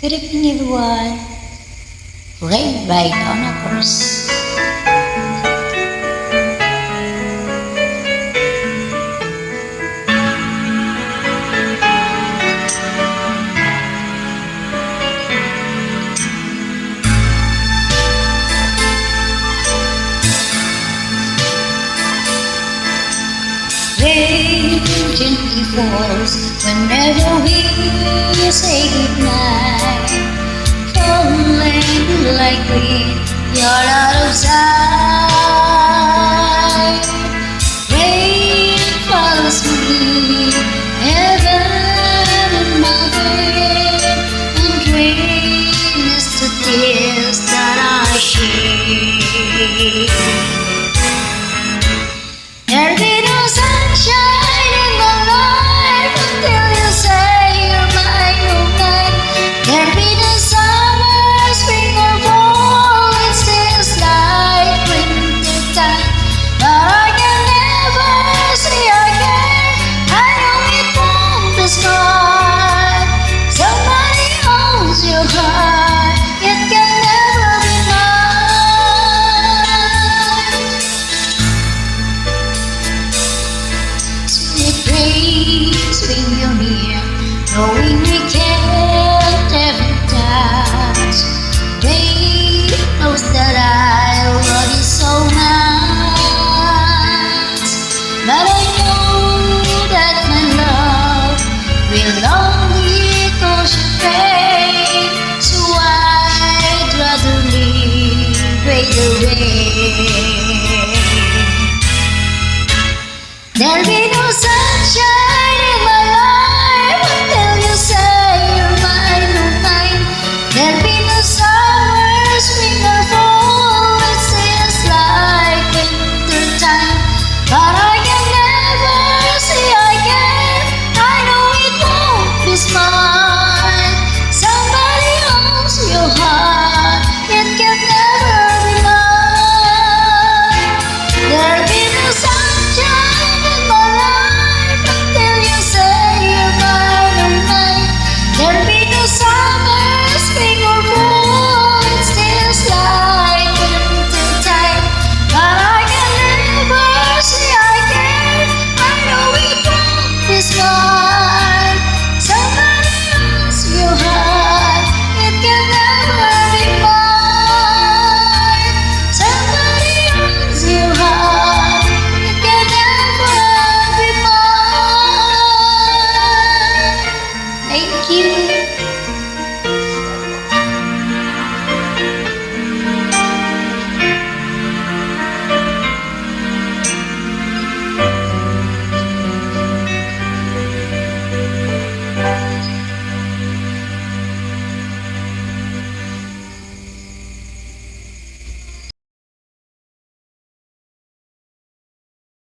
Good evening, everyone. Read by Donna Cruz. Rain gently falls whenever we say goodnight. Falling like rain, you're out of sight. Rain falls sweetly, heaven in my bed, and rain is the tears that I shed. There'll be no sunshine in the life until you say you're mine, oh mine. There'll be no summer, spring or fall, it stays like winter time. But I can never say again, I know it won't be scar. Somebody owns your heart, it can never be mine. Sweet praise when you're near, knowing we can't ever touch. Rain knows that I love you so much, but I know that my love will only cause you pain. So I'd rather live right away. There'll be no